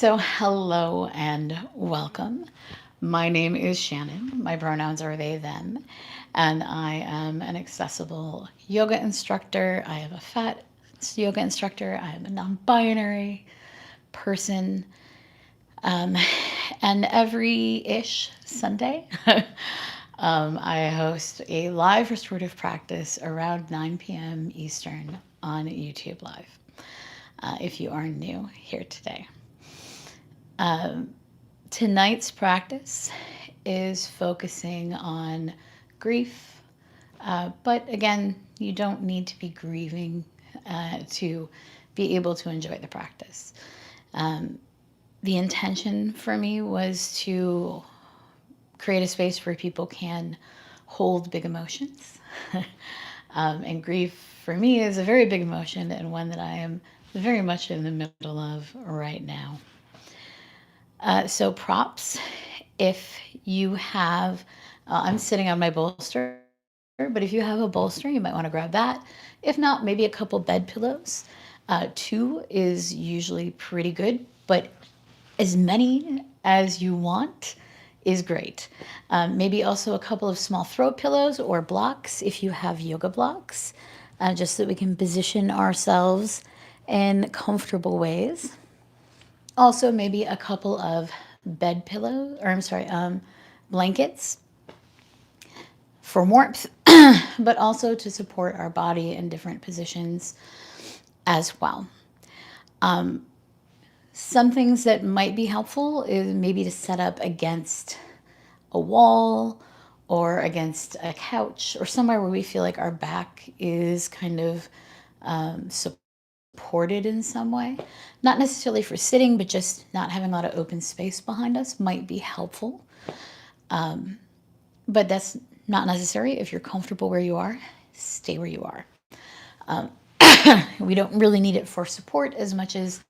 So, hello and welcome. My name is Shannon. My pronouns are they, them, and I am an accessible yoga instructor. I am a fat yoga instructor. I am a non binary person. Um, and every ish Sunday, I host a live restorative practice around 9 p.m. Eastern on YouTube Live. If you are new here today. Tonight's practice is focusing on grief, but again, you don't need to be grieving to be able to enjoy the practice. The intention for me was to create a space where people can hold big emotions. And grief for me is a very big emotion and one that I am very much in the middle of right now. So props, if you have, I'm sitting on my bolster, but if you have a bolster, you might want to grab that. If not, maybe a couple bed pillows. Two is usually pretty good, but as many as you want is great. Maybe also a couple of small throw pillows or blocks if you have yoga blocks, just so that we can position ourselves in comfortable ways. Also, maybe a couple of bed pillows, or I'm sorry, blankets for warmth, but also to support our body in different positions as well. Some things that might be helpful is maybe to set up against a wall or against a couch or somewhere where we feel like our back is kind of supported in some way. Not necessarily for sitting, but just not having a lot of open space behind us might be helpful. But that's not necessary. If you're comfortable where you are, stay where you are. We don't really need it for support as much as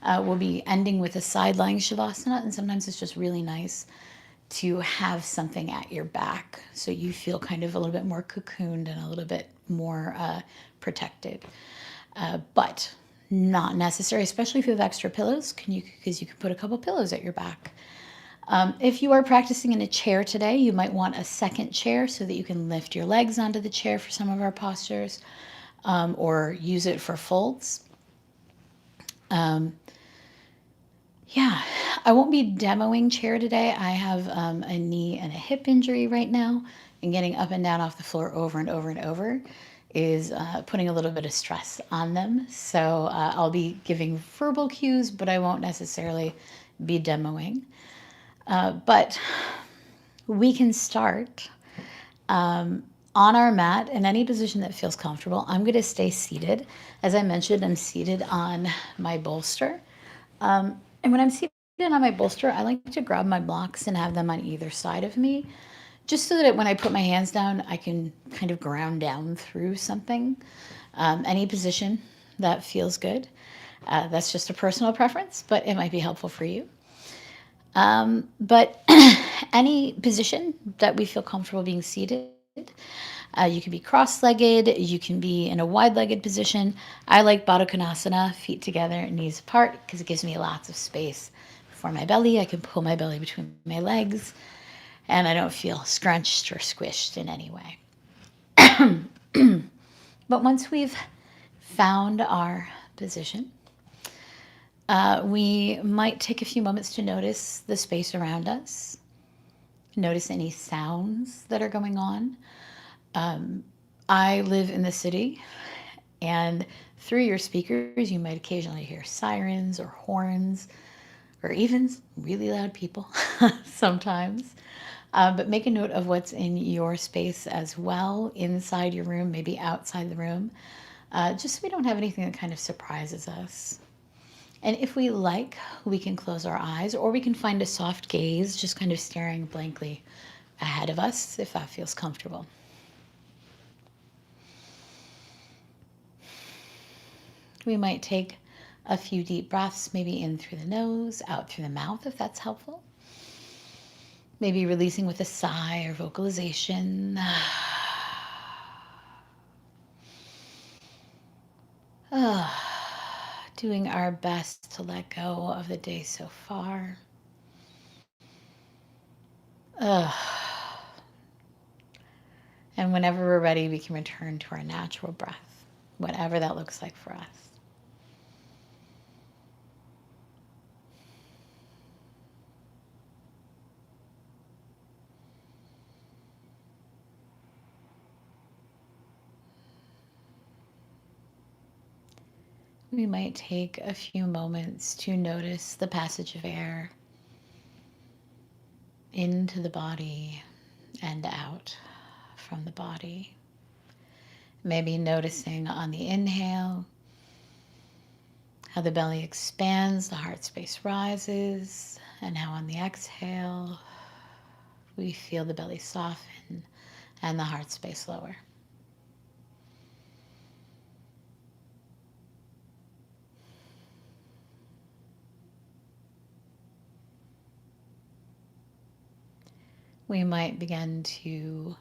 we'll be ending with a side lying Shavasana, and sometimes it's just really nice to have something at your back so you feel kind of a little bit more cocooned and a little bit more protected. But not necessary, especially if you have extra pillows, because you can put a couple pillows at your back. If you are practicing in a chair today, you might want a second chair so that you can lift your legs onto the chair for some of our postures, or use it for folds. Yeah, I won't be demoing chair today. I have a knee and a hip injury right now, and getting up and down off the floor over and over and over is putting a little bit of stress on them. So I'll be giving verbal cues, but I won't necessarily be demoing. But we can start on our mat in any position that feels comfortable. I'm going to stay seated. As I mentioned, I'm seated on my bolster. And when I'm seated on my bolster, I like to grab my blocks and have them on either side of me, just so that when I put my hands down, I can kind of ground down through something. Any position that feels good. That's just a personal preference, but it might be helpful for you. But any position that we feel comfortable being seated. You can be cross-legged, you can be in a wide-legged position. I like Baddha Konasana, feet together, knees apart, because it gives me lots of space for my belly. I can pull my belly between my legs, and I don't feel scrunched or squished in any way. But once we've found our position, we might take a few moments to notice the space around us, notice any sounds that are going on. I live in the city, and through your speakers, you might occasionally hear sirens or horns, or even really loud people sometimes. But make a note of what's in your space as well, inside your room, maybe outside the room, just so we don't have anything that kind of surprises us. And if we like, we can close our eyes, or we can find a soft gaze, just kind of staring blankly ahead of us, if that feels comfortable. We might take a few deep breaths, maybe in through the nose, out through the mouth, if that's helpful. Maybe releasing with a sigh or vocalization. doing our best to let go of the day so far. Ugh. And whenever we're ready, we can return to our natural breath, whatever that looks like for us. We might take a few moments to notice the passage of air into the body and out from the body. Maybe noticing on the inhale how the belly expands, the heart space rises, and how on the exhale we feel the belly soften and the heart space lower. We might begin to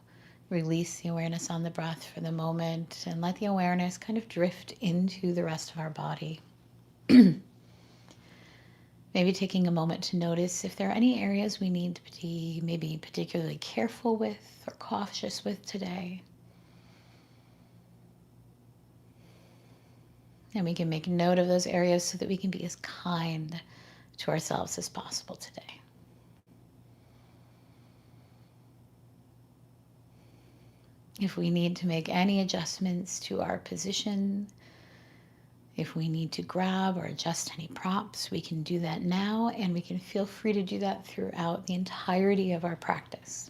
release the awareness on the breath for the moment and let the awareness kind of drift into the rest of our body. Maybe taking a moment to notice if there are any areas we need to be maybe particularly careful with or cautious with today. And we can make note of those areas so that we can be as kind to ourselves as possible today. If we need to make any adjustments to our position, if we need to grab or adjust any props, we can do that now, and we can feel free to do that throughout the entirety of our practice.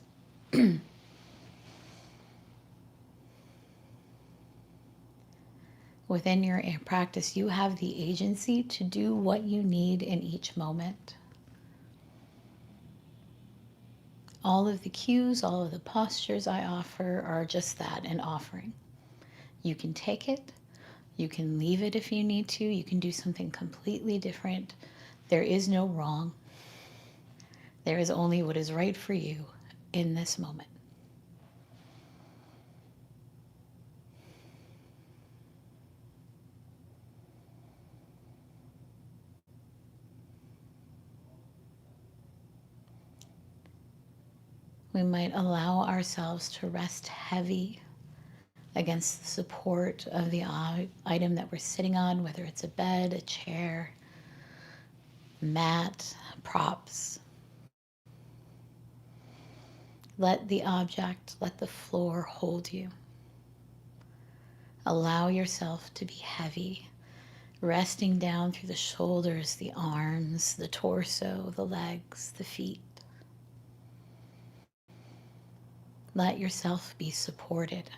Within your practice, you have the agency to do what you need in each moment. All of the cues, all of the postures I offer are just that, an offering. You can take it, you can leave it if you need to, you can do something completely different. There is no wrong. There is only what is right for you in this moment. We might allow ourselves to rest heavy against the support of the item that we're sitting on, whether it's a bed, a chair, mat, props. Let the object, let the floor hold you. Allow yourself to be heavy, resting down through the shoulders, the arms, the torso, the legs, the feet. Let yourself be supported.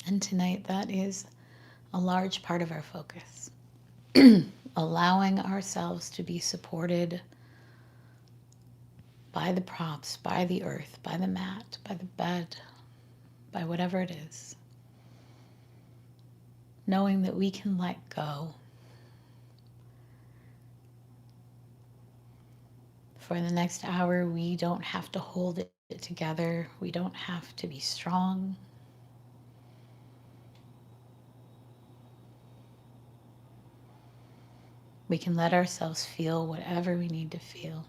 And tonight, that is a large part of our focus. Allowing ourselves to be supported by the props, by the earth, by the mat, by the bed, by whatever it is. Knowing that we can let go. For the next hour, we don't have to hold it together. We don't have to be strong. We can let ourselves feel whatever we need to feel.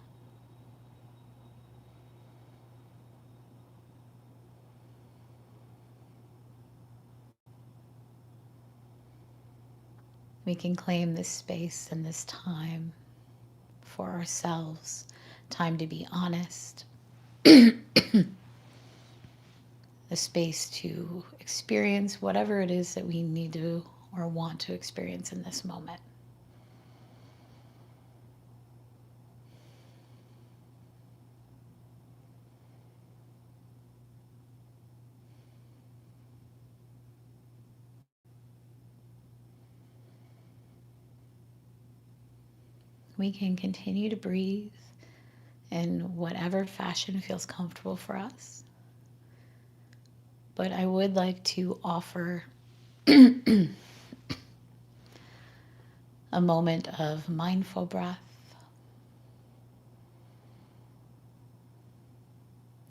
We can claim this space and this time for ourselves, time to be honest, the space to experience whatever it is that we need to or want to experience in this moment. We can continue to breathe in whatever fashion feels comfortable for us. But I would like to offer a moment of mindful breath.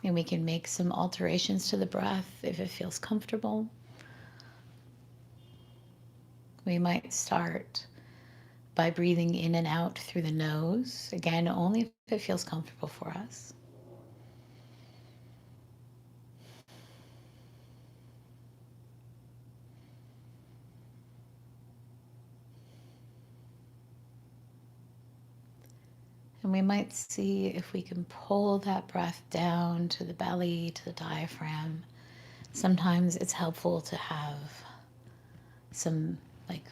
And we can make some alterations to the breath if it feels comfortable. We might start by breathing in and out through the nose. Again, only if it feels comfortable for us. And we might see if we can pull that breath down to the belly, to the diaphragm. Sometimes it's helpful to have some like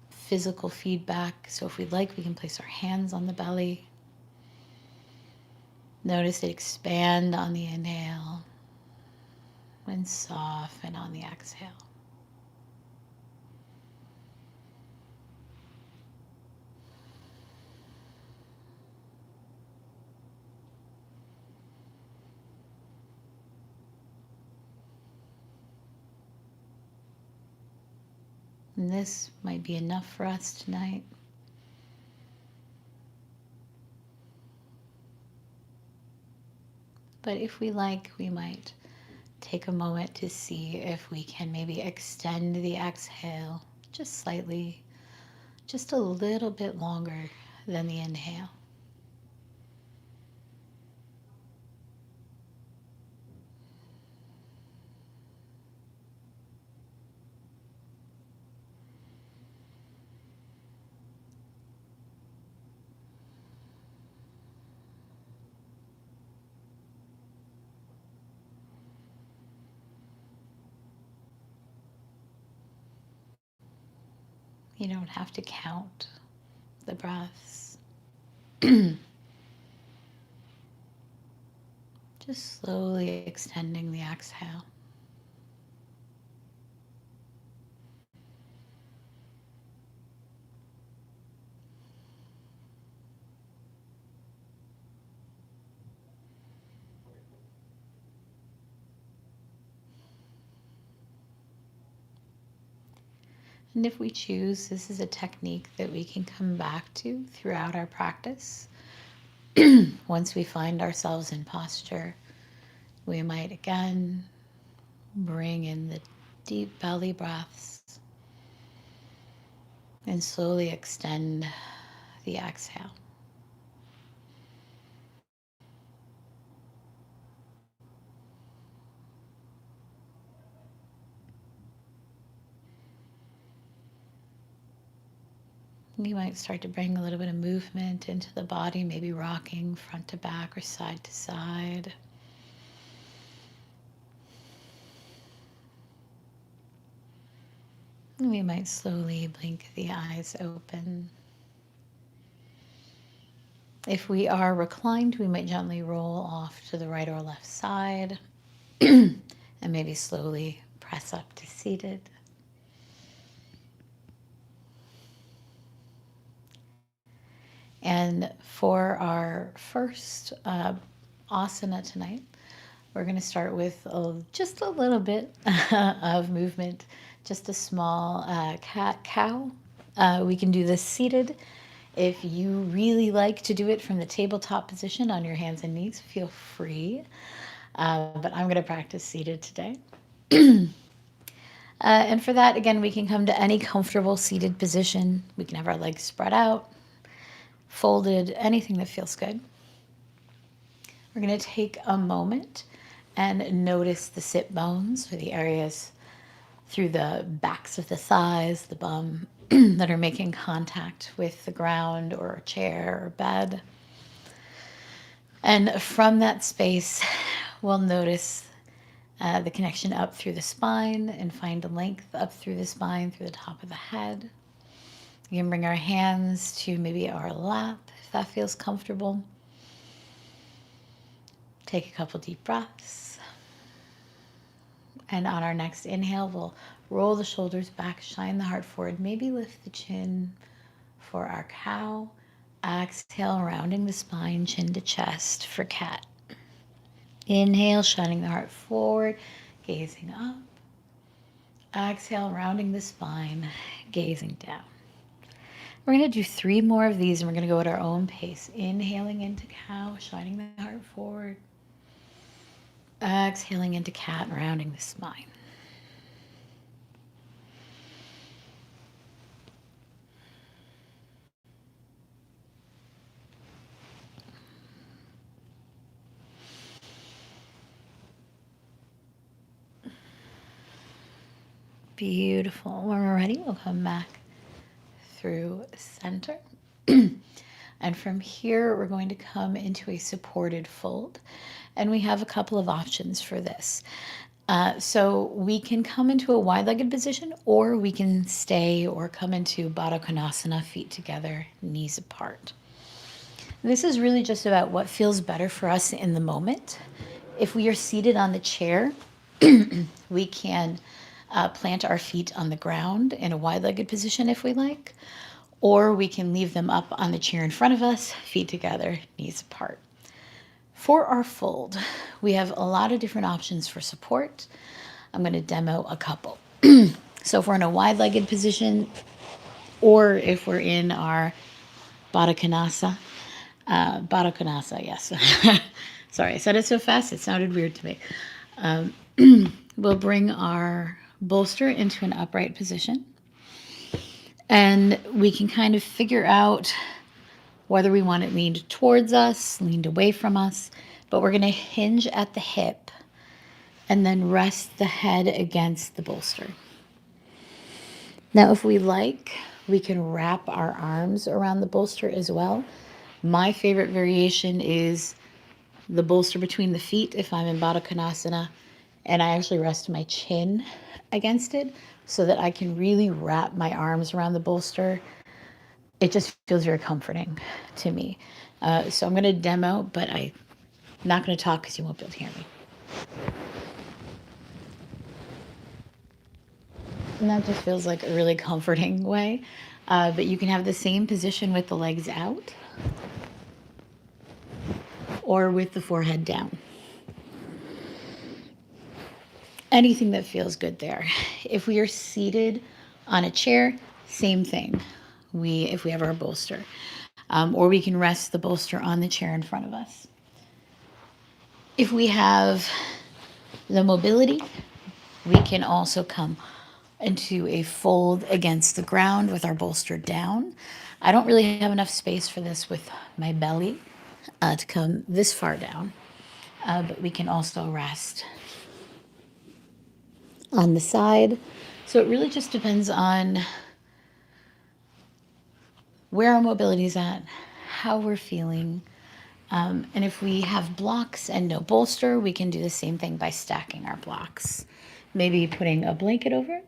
physical feedback. So if we'd like, we can place our hands on the belly. Notice it expand on the inhale and soften on the exhale. And this might be enough for us tonight. But if we like, we might take a moment to see if we can maybe extend the exhale just slightly, just a little bit longer than the inhale. You don't have to count the breaths. Just slowly extending the exhale. And if we choose, this is a technique that we can come back to throughout our practice. Once we find ourselves in posture, we might again bring in the deep belly breaths and slowly extend the exhale. You might start to bring a little bit of movement into the body, maybe rocking front to back or side to side. And we might slowly blink the eyes open. If we are reclined, we might gently roll off to the right or left side and maybe slowly press up to seated. And for our first asana tonight, we're going to start with just a little bit of movement, just a small cat-cow. We can do this seated. If you really like to do it from the tabletop position on your hands and knees, feel free. But I'm going to practice seated today. And for that, again, we can come to any comfortable seated position. We can have our legs spread out, folded, anything that feels good. We're going to take a moment and notice the sit bones, or the areas through the backs of the thighs, the bum, that are making contact with the ground or a chair or bed. And from that space, we'll notice the connection up through the spine and find a length up through the spine, through the top of the head. We can bring our hands to maybe our lap if that feels comfortable. Take a couple deep breaths. And on our next inhale, we'll roll the shoulders back, shine the heart forward, maybe lift the chin for our cow. Exhale, rounding the spine, chin to chest for cat. Inhale, shining the heart forward, gazing up. Exhale, rounding the spine, gazing down. We're going to do 3 more of these, and we're going to go at our own pace. Inhaling into cow, shining the heart forward. Exhaling into cat, rounding the spine. Beautiful. When we're ready, we'll come back through center. And from here, we're going to come into a supported fold. And we have a couple of options for this. So we can come into a wide-legged position, or we can stay or come into Baddha Konasana, feet together, knees apart. This is really just about what feels better for us in the moment. If we are seated on the chair, we can plant our feet on the ground in a wide-legged position if we like, or we can leave them up on the chair in front of us, feet together, knees apart. For our fold, we have a lot of different options for support. I'm going to demo a couple. So if we're in a wide-legged position, or if we're in our Baddha Konasana, yes. Sorry, I said it so fast, it sounded weird to me. We'll bring our bolster into an upright position. And we can kind of figure out whether we want it leaned towards us, leaned away from us. But we're going to hinge at the hip and then rest the head against the bolster. Now, if we like, we can wrap our arms around the bolster as well. My favorite variation is the bolster between the feet if I'm in Baddha Konasana, and I actually rest my chin against it so that I can really wrap my arms around the bolster. It just feels very comforting to me. So I'm going to demo, but I'm not going to talk because you won't be able to hear me. And that just feels like a really comforting way. But you can have the same position with the legs out or with the forehead down. Anything that feels good there. If we are seated on a chair, same thing. If we have our bolster. Or we can rest the bolster on the chair in front of us. If we have the mobility, we can also come into a fold against the ground with our bolster down. I don't really have enough space for this with my belly to come this far down, but we can also rest on the side. So it really just depends on where our mobility is at, how we're feeling. And if we have blocks and no bolster, we can do the same thing by stacking our blocks. Maybe putting a blanket over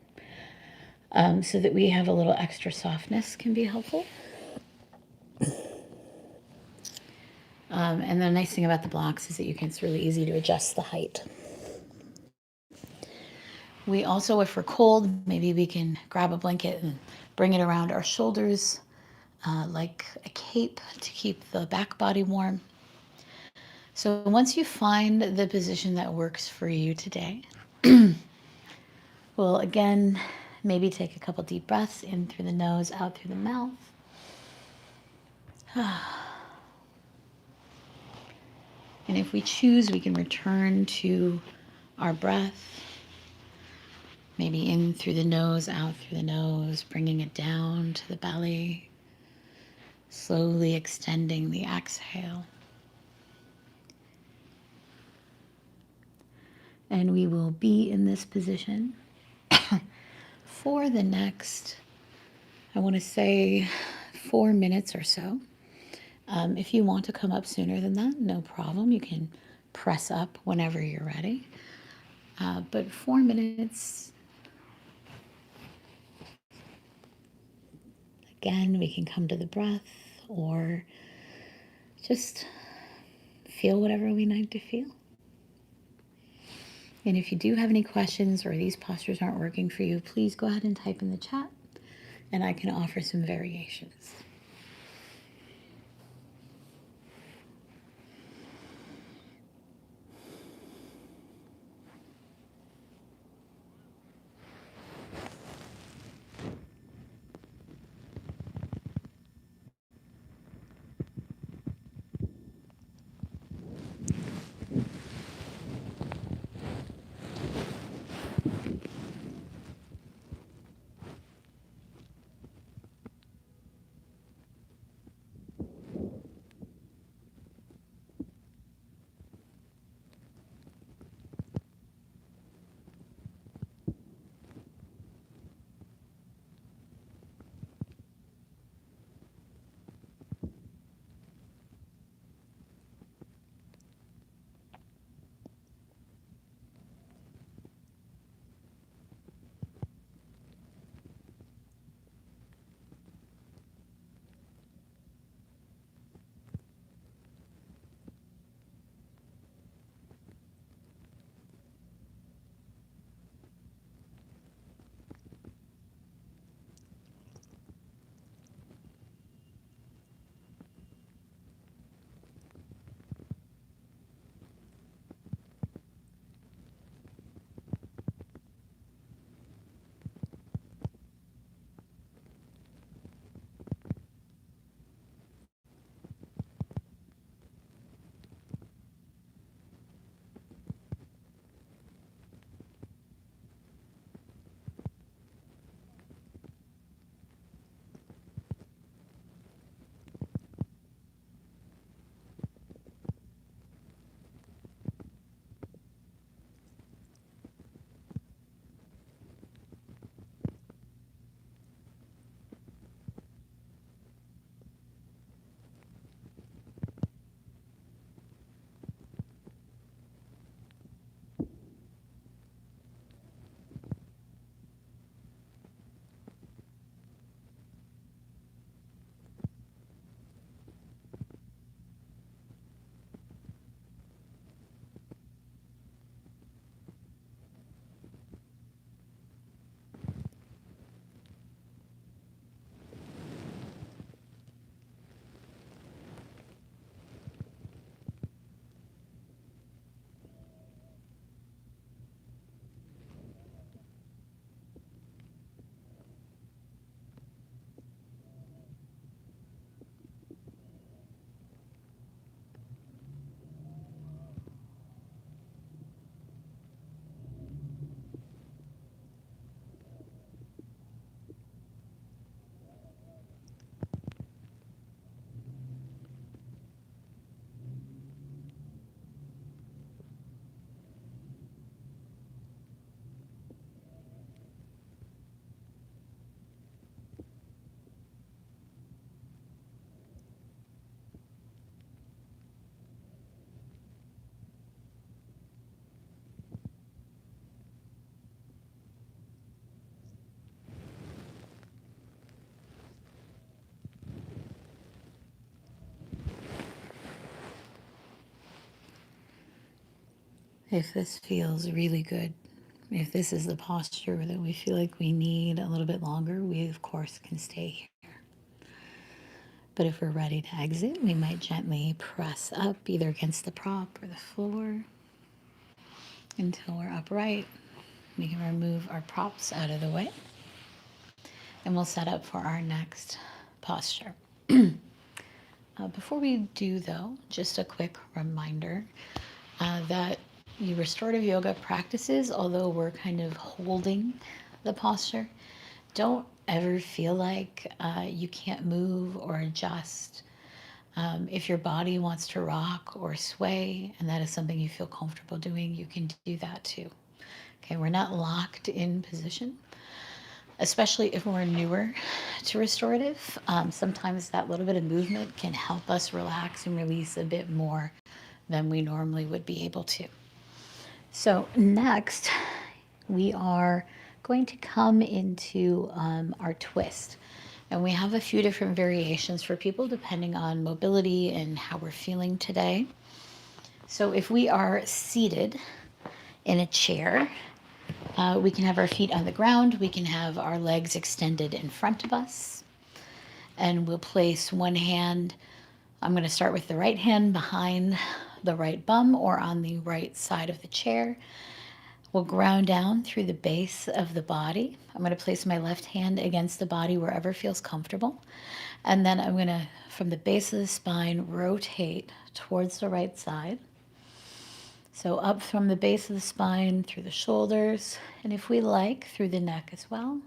it so that we have a little extra softness can be helpful. And the nice thing about the blocks is that it's really easy to adjust the height. We also, if we're cold, maybe we can grab a blanket and bring it around our shoulders like a cape to keep the back body warm. So once you find the position that works for you today, we'll again maybe take a couple deep breaths in through the nose, out through the mouth. And if we choose, we can return to our breath. Maybe in through the nose, out through the nose, bringing it down to the belly. Slowly extending the exhale. And we will be in this position for the next, I want to say 4 minutes or so. If you want to come up sooner than that, no problem. You can press up whenever you're ready. But 4 minutes. Again, we can come to the breath or just feel whatever we need to feel. And if you do have any questions or these postures aren't working for you, please go ahead and type in the chat and I can offer some variations. If this feels really good, if this is the posture that we feel like we need a little bit longer, we of course can stay here. But if we're ready to exit, we might gently press up either against the prop or the floor until we're upright. We can remove our props out of the way and we'll set up for our next posture. Before we do, though, just a quick reminder that the restorative yoga practices, although we're kind of holding the posture, don't ever feel like you can't move or adjust. If your body wants to rock or sway, and that is something you feel comfortable doing, you can do that too. Okay, we're not locked in position, especially if we're newer to restorative. Sometimes that little bit of movement can help us relax and release a bit more than we normally would be able to. So, next, we are going to come into our twist. And we have a few different variations for people depending on mobility and how we're feeling today. So, if we are seated in a chair, we can have our feet on the ground, we can have our legs extended in front of us, and we'll place one hand. I'm going to start with the right hand behind the right bum or on the right side of the chair. We'll ground down through the base of the body. I'm going to place my left hand against the body wherever feels comfortable. And then I'm going to, from the base of the spine, rotate towards the right side. So up from the base of the spine, through the shoulders, and if we like, through the neck as well.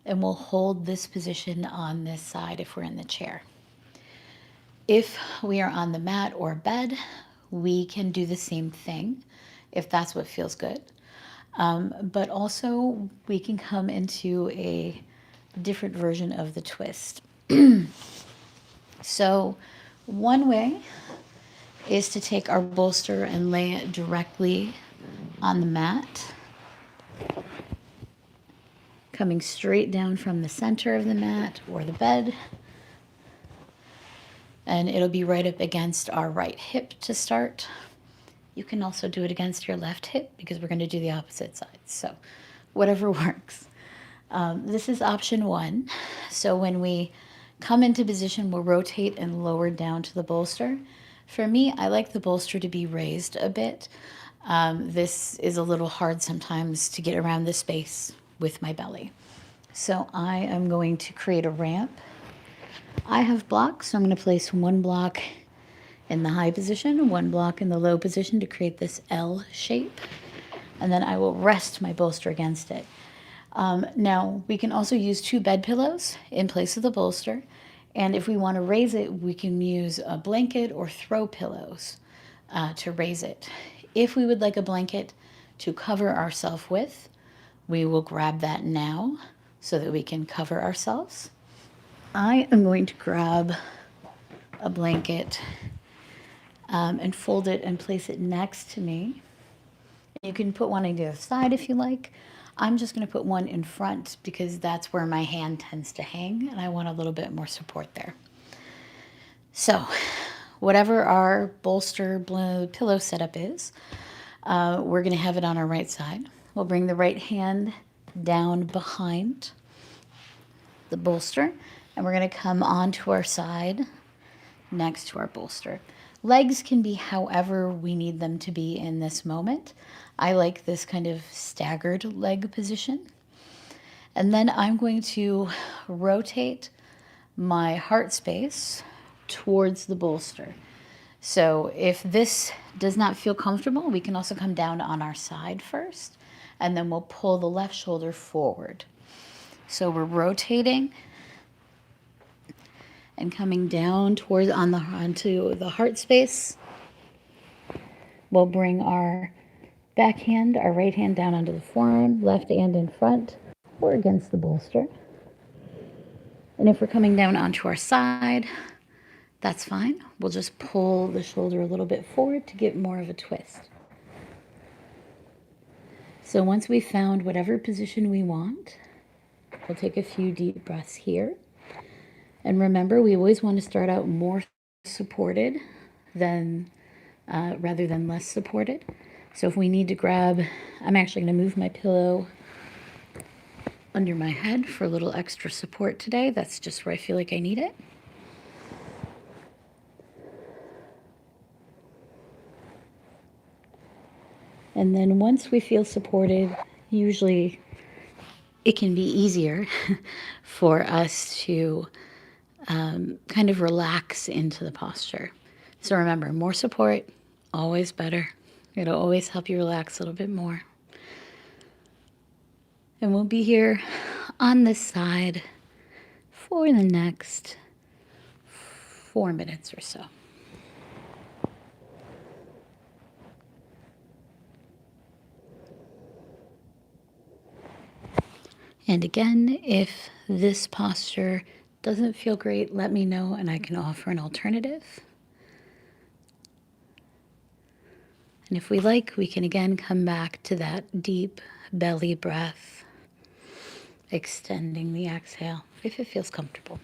And we'll hold this position on this side if we're in the chair. If we are on the mat or bed, we can do the same thing if that's what feels good. But also we can come into a different version of the twist. So one way is to take our bolster and lay it directly on the mat, coming straight down from the center of the mat or the bed. And it'll be right up against our right hip to start. You can also do it against your left hip because we're going to do the opposite side. So whatever works. This is option one. So when we come into position, we'll rotate and lower down to the bolster. For me, I like the bolster to be raised a bit. This is a little hard sometimes to get around the space with my belly. So I am going to create a ramp. I have blocks, so I'm going to place one block in the high position, one block in the low position to create this L shape. And then I will rest my bolster against it. Now, we can also use two bed pillows in place of the bolster. And if we want to raise it, we can use a blanket or throw pillows to raise it. If we would like a blanket to cover ourselves with, we will grab that now so that we can cover ourselves. I am going to grab a blanket and fold it and place it next to me. You can put one on the other side if you like. I'm just going to put one in front because that's where my hand tends to hang and I want a little bit more support there. So whatever our bolster pillow setup is, we're going to have it on our right side. We'll bring the right hand down behind the bolster and we're going to come onto our side next to our bolster. Legs can be however we need them to be in this moment. I like this kind of staggered leg position. And then I'm going to rotate my heart space towards the bolster. So if this does not feel comfortable, we can also come down on our side first, and then we'll pull the left shoulder forward. So we're rotating and coming down towards onto the heart space. We'll bring our back hand, our right hand down onto the forearm, left hand in front or against the bolster. And if we're coming down onto our side, that's fine. We'll just pull the shoulder a little bit forward to get more of a twist. So once we've found whatever position we want, we'll take a few deep breaths here. And remember, we always want to start out more supported than rather than less supported. So if we need to grab, I'm actually going to move my pillow under my head for a little extra support today. That's just where I feel like I need it. And then once we feel supported, usually it can be easier for us to kind of relax into the posture. So remember, more support, always better. It'll always help you relax a little bit more. And we'll be here on this side for the next 4 minutes or so. And again, if this posture doesn't feel great, let me know and I can offer an alternative. And if we like, we can again come back to that deep belly breath, extending the exhale if it feels comfortable.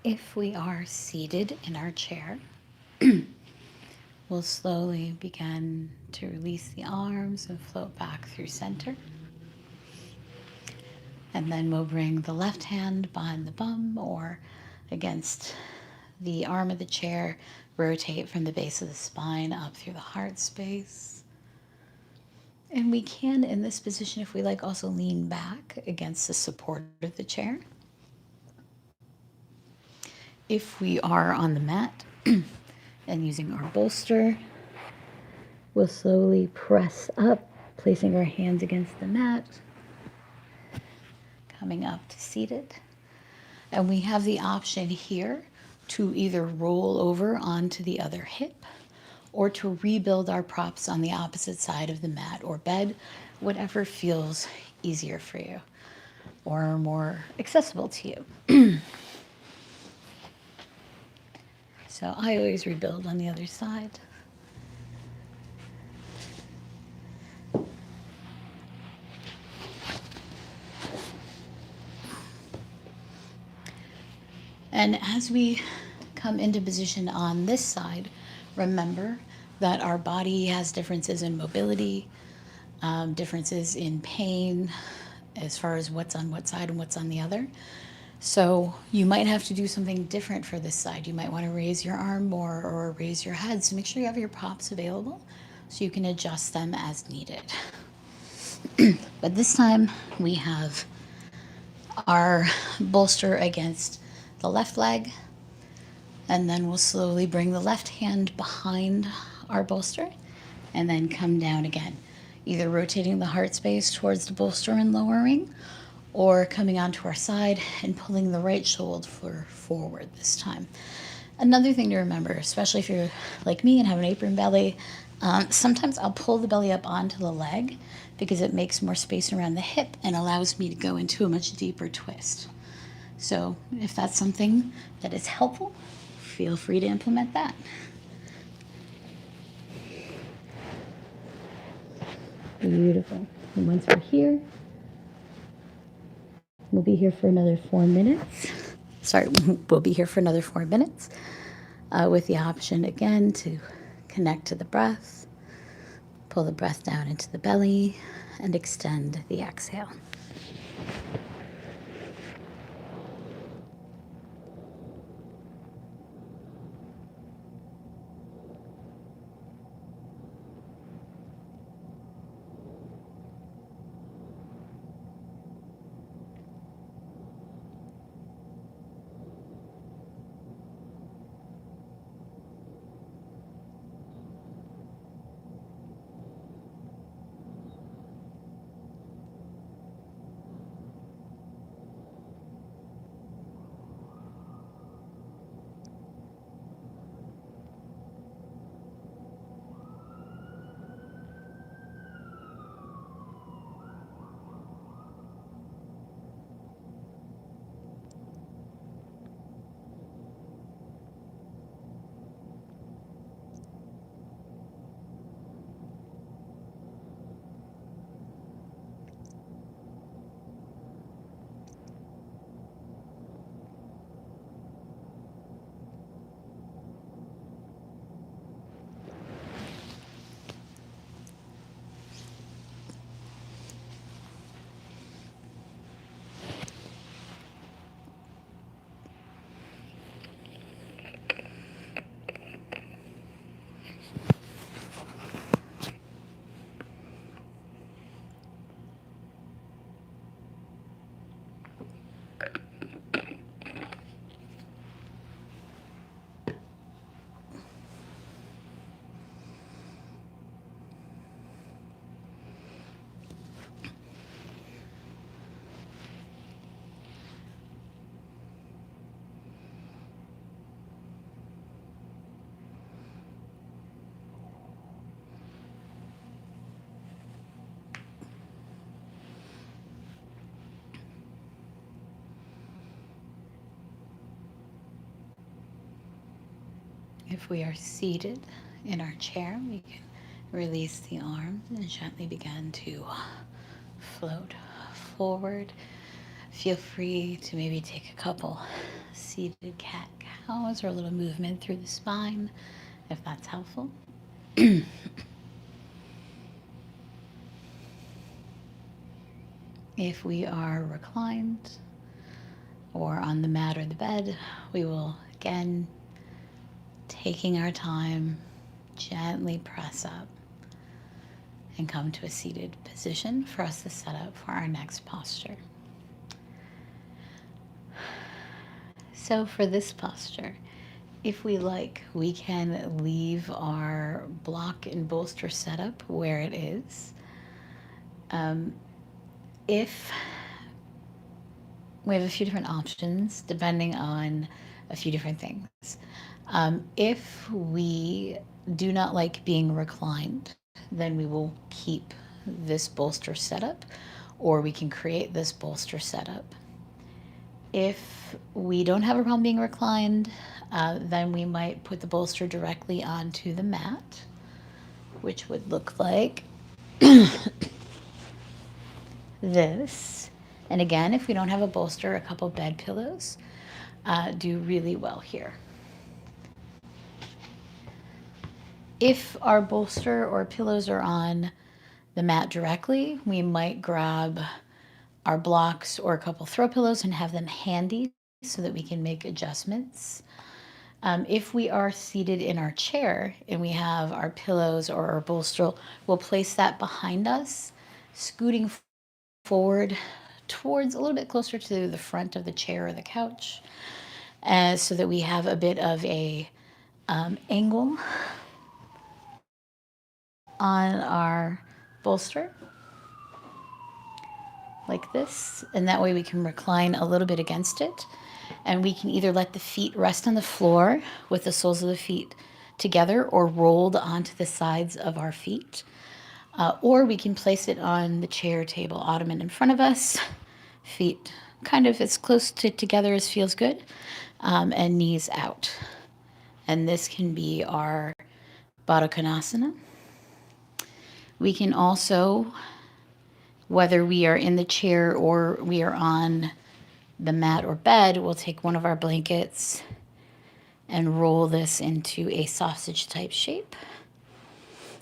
If we are seated in our chair, we'll slowly begin to release the arms and float back through center. And then we'll bring the left hand behind the bum or against the arm of the chair, rotate from the base of the spine up through the heart space. And we can, in this position, if we like, also lean back against the support of the chair. If we are on the mat and using our bolster, we'll slowly press up, placing our hands against the mat, coming up to seated. And we have the option here to either roll over onto the other hip or to rebuild our props on the opposite side of the mat or bed, whatever feels easier for you or more accessible to you. So I always rebuild on the other side. And as we come into position on this side, remember that our body has differences in mobility, differences in pain, as far as what's on what side and what's on the other. So you might have to do something different for this side. You might want to raise your arm more or raise your head. So make sure you have your props available so you can adjust them as needed. But this time we have our bolster against the left leg, and then we'll slowly bring the left hand behind our bolster and then come down again, either rotating the heart space towards the bolster and lowering, or coming onto our side and pulling the right shoulder forward this time. Another thing to remember, especially if you're like me and have an apron belly, sometimes I'll pull the belly up onto the leg because it makes more space around the hip and allows me to go into a much deeper twist. So if that's something that is helpful, feel free to implement that. Beautiful. And once we're here, we'll be here for another 4 minutes. We'll be here for another 4 minutes with the option again to connect to the breath, pull the breath down into the belly, and extend the exhale. If we are seated in our chair, we can release the arms and gently begin to float forward. Feel free to maybe take a couple seated cat-cows or a little movement through the spine, if that's helpful. If we are reclined or on the mat or the bed, we will again, taking our time, gently press up and come to a seated position for us to set up for our next posture. So for this posture, if we like, we can leave our block and bolster setup where it is. If we have a few different options depending on a few different things. If we do not like being reclined, then we will keep this bolster setup, or we can create this bolster setup. If we don't have a problem being reclined, then we might put the bolster directly onto the mat, which would look like this. And again, if we don't have a bolster, a couple bed pillows do really well here. If our bolster or pillows are on the mat directly, we might grab our blocks or a couple throw pillows and have them handy so that we can make adjustments. If we are seated in our chair and we have our pillows or our bolster, we'll place that behind us, scooting forward towards a little bit closer to the front of the chair or the couch, so that we have a bit of a angle on our bolster like this, and that way we can recline a little bit against it, and we can either let the feet rest on the floor with the soles of the feet together or rolled onto the sides of our feet, or we can place it on the chair, table, ottoman in front of us, feet kind of as close to together as feels good, and knees out. And this can be our Baddha Konasana. We can also, whether we are in the chair or we are on the mat or bed, we'll take one of our blankets and roll this into a sausage type shape.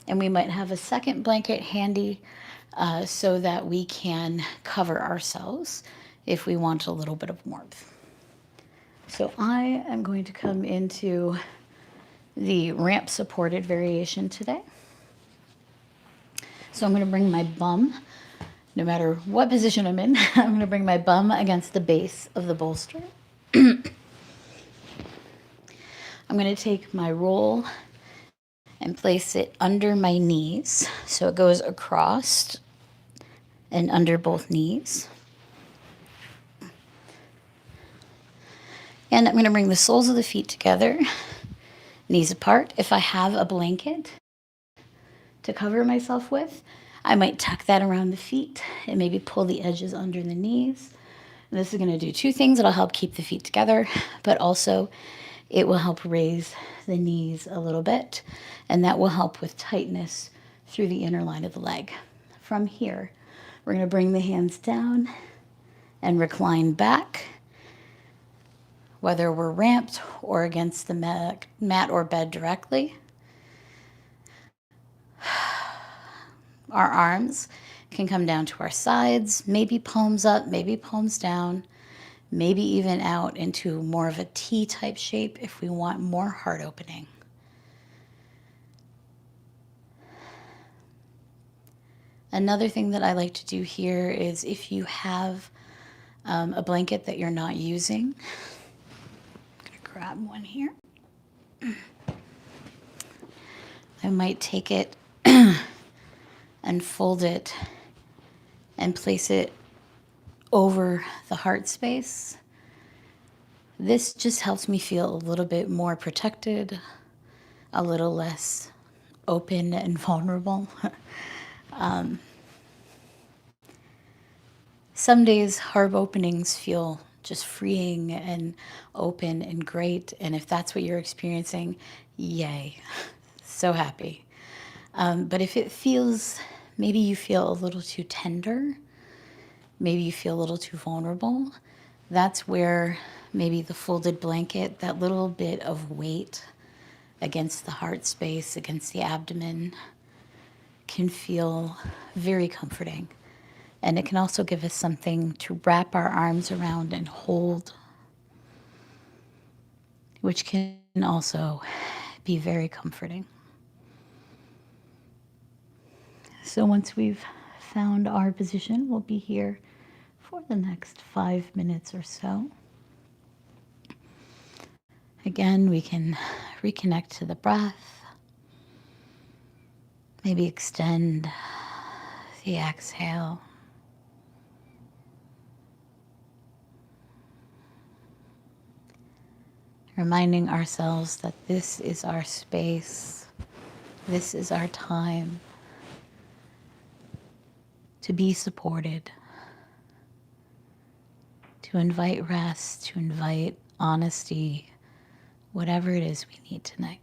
And we might have a second blanket handy so that we can cover ourselves if we want a little bit of warmth. So I am going to come into the ramp supported variation today. So I'm going to bring my bum, no matter what position I'm in, I'm going to bring my bum against the base of the bolster. I'm going to take my roll and place it under my knees so it goes across and under both knees. And I'm going to bring the soles of the feet together, knees apart. If I have a blanket to cover myself with, I might tuck that around the feet and maybe pull the edges under the knees. And this is going to do two things. It'll help keep the feet together, but also it will help raise the knees a little bit, and that will help with tightness through the inner line of the leg. From here, we're going to bring the hands down and recline back, whether we're ramped or against the mat or bed directly. Our arms can come down to our sides, maybe palms up, maybe palms down, maybe even out into more of a T type shape if we want more heart opening. Another thing that I like to do here is if you have a blanket that you're not using, I'm going to grab one here. I might take it and fold it and place it over the heart space. This just helps me feel a little bit more protected, a little less open and vulnerable. Some days heart openings feel just freeing and open and great, and if that's what you're experiencing, yay, so happy. But if it feels, maybe you feel a little too tender, maybe you feel a little too vulnerable, that's where maybe the folded blanket, that little bit of weight against the heart space, against the abdomen, can feel very comforting. And it can also give us something to wrap our arms around and hold, which can also be very comforting. So once we've found our position, we'll be here for the next 5 minutes or so. Again, we can reconnect to the breath. Maybe extend the exhale. Reminding ourselves that this is our space, this is our time to be supported, to invite rest, to invite honesty, whatever it is we need tonight.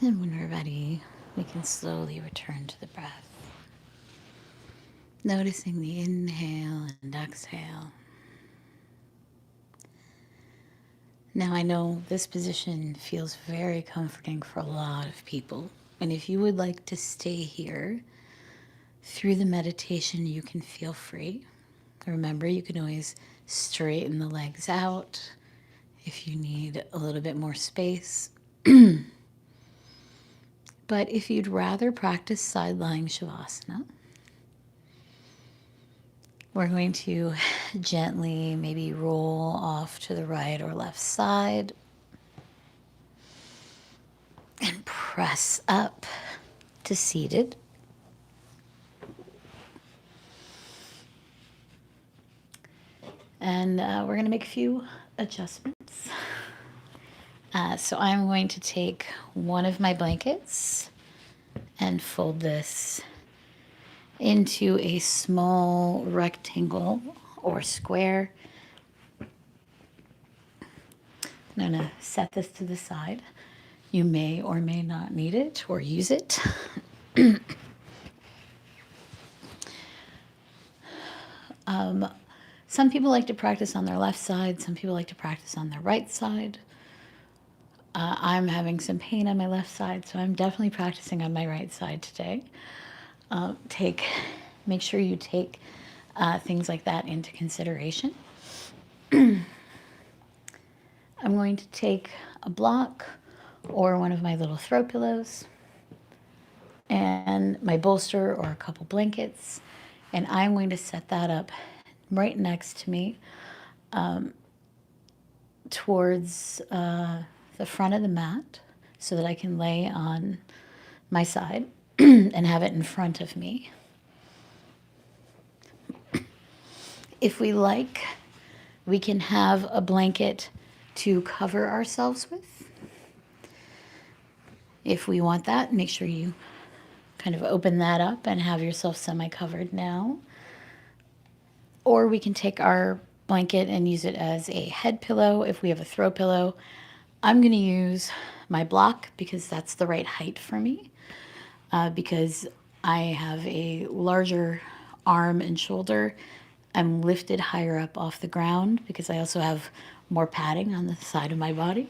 And when we're ready, we can slowly return to the breath, noticing the inhale and exhale. Now, I know this position feels very comforting for a lot of people. And if you would like to stay here through the meditation, you can feel free. Remember, you can always straighten the legs out if you need a little bit more space. But if you'd rather practice side lying Shavasana, we're going to gently maybe roll off to the right or left side and press up to seated. And we're going to make a few adjustments. So I'm going to take one of my blankets and fold this into a small rectangle or square. I'm going to set this to the side. You may or may not need it or use it. Some people like to practice on their left side. Some people like to practice on their right side. I'm having some pain on my left side, so I'm definitely practicing on my right side today. Make sure you take things like that into consideration. I'm going to take a block or one of my little throw pillows and my bolster or a couple blankets, and I'm going to set that up right next to me towards the front of the mat so that I can lay on my side and have it in front of me. If we like, we can have a blanket to cover ourselves with. If we want that, make sure you kind of open that up and have yourself semi-covered now. Or we can take our blanket and use it as a head pillow if we have a throw pillow. I'm going to use my block because that's the right height for me, because I have a larger arm and shoulder. I'm lifted higher up off the ground because I also have more padding on the side of my body.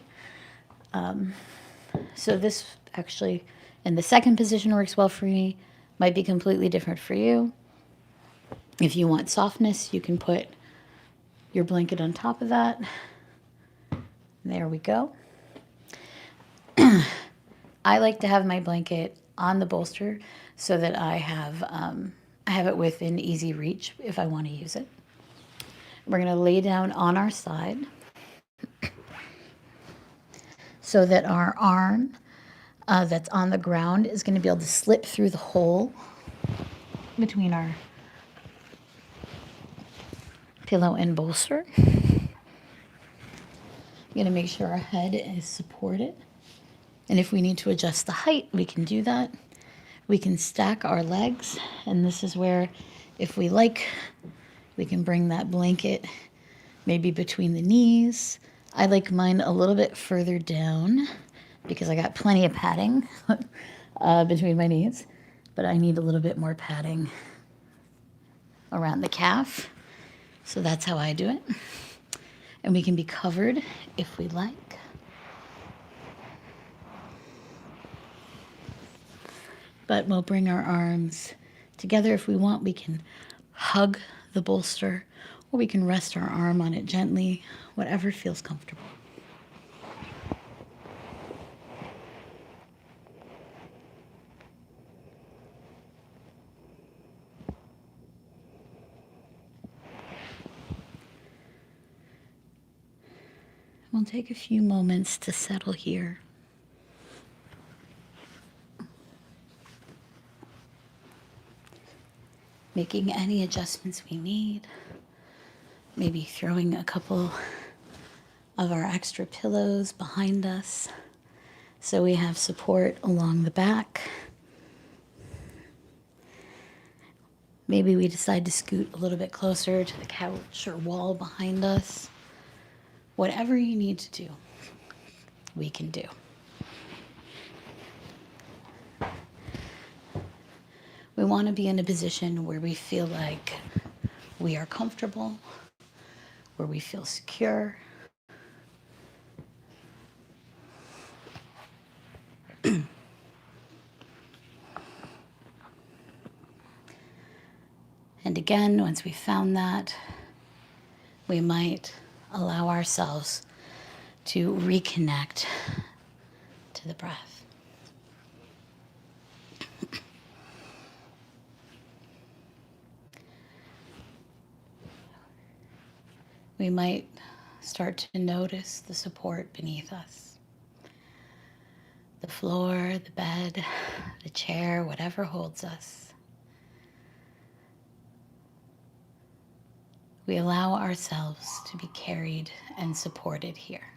So this actually, in the second position, works well for me. Might be completely different for you. If you want softness, you can put your blanket on top of that. There we go. I like to have my blanket on the bolster so that I have it within easy reach if I want to use it. We're going to lay down on our side so that our arm that's on the ground is going to be able to slip through the hole between our pillow and bolster. We're going to make sure our head is supported. And if we need to adjust the height, we can do that. We can stack our legs, and this is where, if we like, we can bring that blanket maybe between the knees. I like mine a little bit further down because I got plenty of padding between my knees, but I need a little bit more padding around the calf. So that's how I do it. And we can be covered if we like. But we'll bring our arms together if we want. We can hug the bolster, or we can rest our arm on it gently, whatever feels comfortable. We'll take a few moments to settle here. Making any adjustments we need. Maybe throwing a couple of our extra pillows behind us so we have support along the back. Maybe we decide to scoot a little bit closer to the couch or wall behind us. Whatever you need to do, we can do. We want to be in a position where we feel like we are comfortable, where we feel secure. And again, once we found that, we might allow ourselves to reconnect to the breath. We might start to notice the support beneath us. The floor, the bed, the chair, whatever holds us. We allow ourselves to be carried and supported here.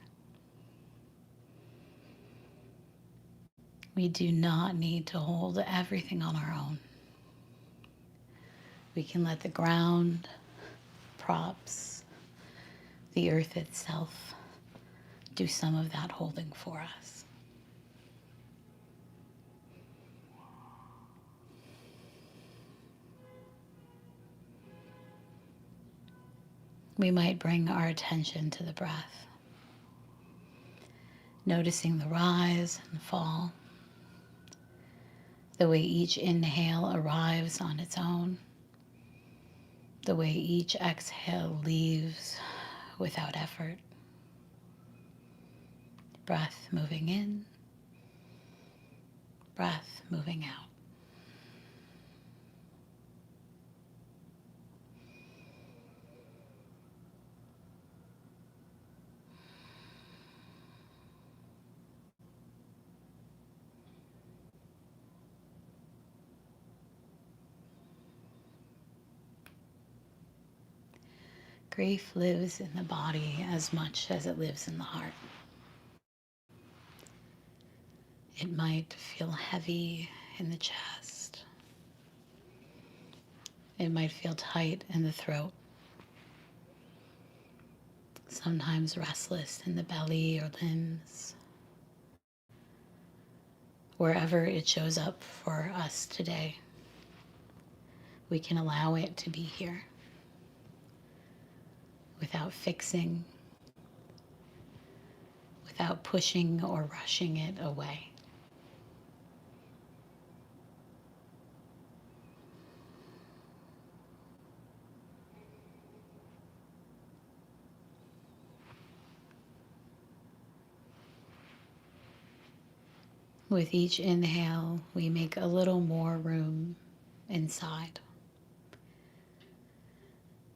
We do not need to hold everything on our own. We can let the ground, props, the earth itself do some of that holding for us. We might bring our attention to the breath, noticing the rise and fall, the way each inhale arrives on its own, the way each exhale leaves without effort. Breath moving in, breath moving out. Grief lives in the body as much as it lives in the heart. It might feel heavy in the chest. It might feel tight in the throat. Sometimes restless in the belly or limbs. Wherever it shows up for us today, we can allow it to be here without fixing, without pushing or rushing it away. With each inhale, we make a little more room inside.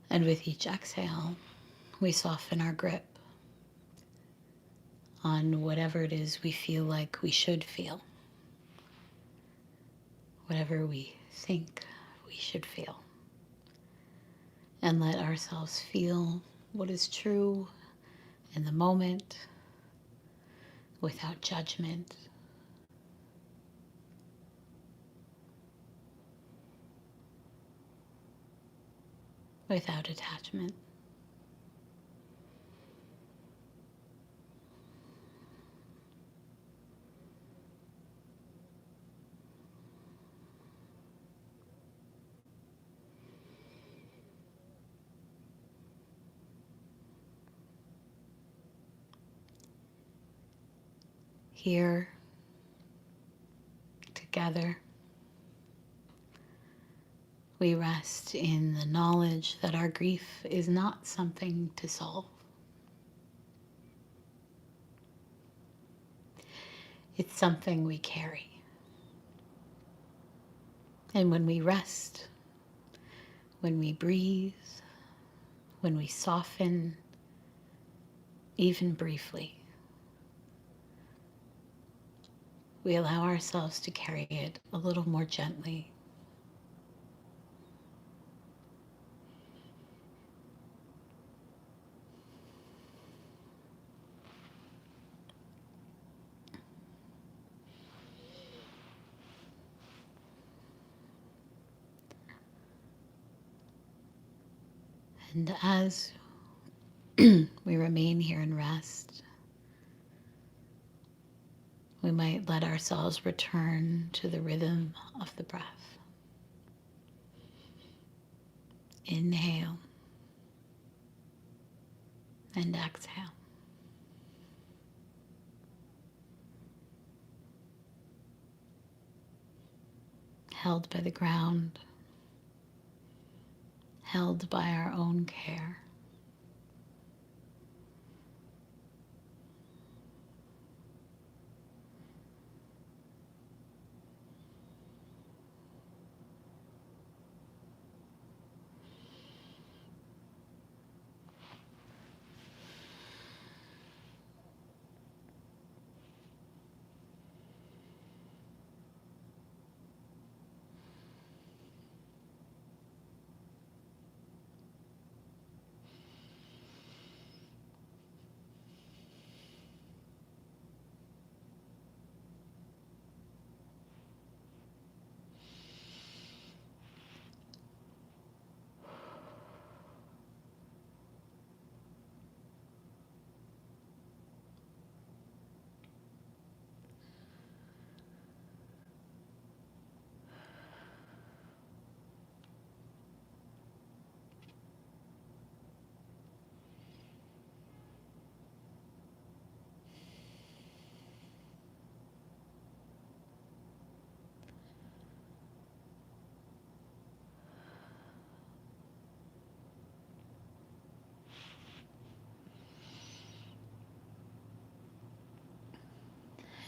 And with each exhale, we soften our grip on whatever it is we feel like we should feel, whatever we think we should feel, and let ourselves feel what is true in the moment without judgment, without attachment. Here, together, we rest in the knowledge that our grief is not something to solve. It's something we carry. And when we rest, when we breathe, when we soften, even briefly, we allow ourselves to carry it a little more gently. And as we remain here in rest, we might let ourselves return to the rhythm of the breath. Inhale and exhale. Held by the ground, held by our own care.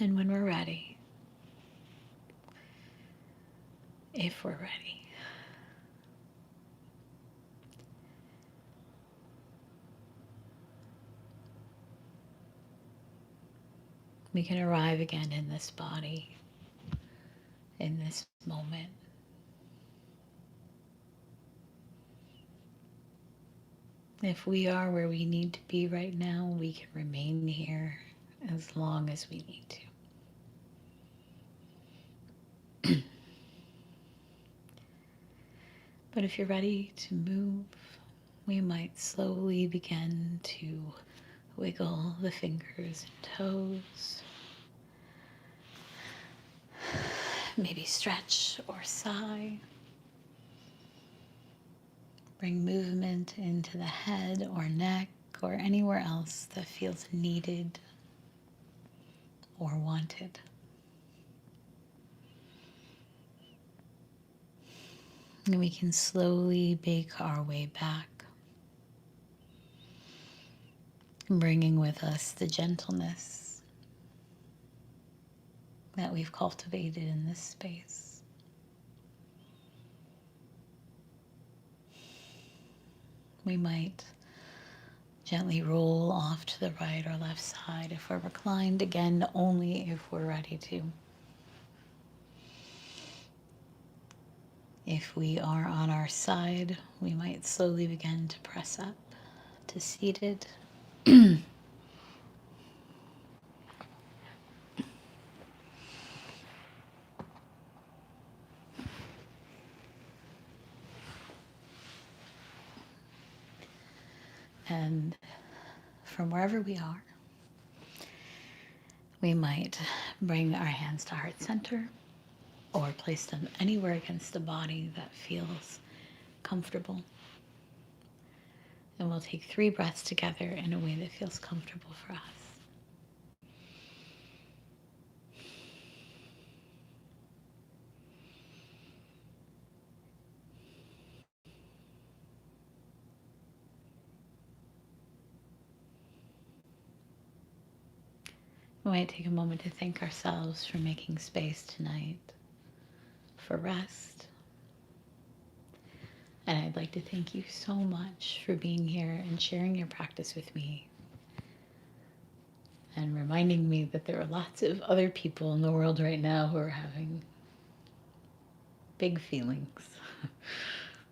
And when we're ready, if we're ready, we can arrive again in this body, in this moment. If we are where we need to be right now, we can remain here as long as we need to. But if you're ready to move, we might slowly begin to wiggle the fingers and toes. Maybe stretch or sigh. Bring movement into the head or neck or anywhere else that feels needed or wanted. And we can slowly bake our way back, bringing with us the gentleness that we've cultivated in this space. We might gently roll off to the right or left side if we're reclined, again, only if we're ready to. If we are on our side, we might slowly begin to press up to seated. And from wherever we are, we might bring our hands to heart center or place them anywhere against the body that feels comfortable. And we'll take 3 breaths together in a way that feels comfortable for us. We might take a moment to thank ourselves for making space tonight for rest. And I'd like to thank you so much for being here and sharing your practice with me and reminding me that there are lots of other people in the world right now who are having big feelings.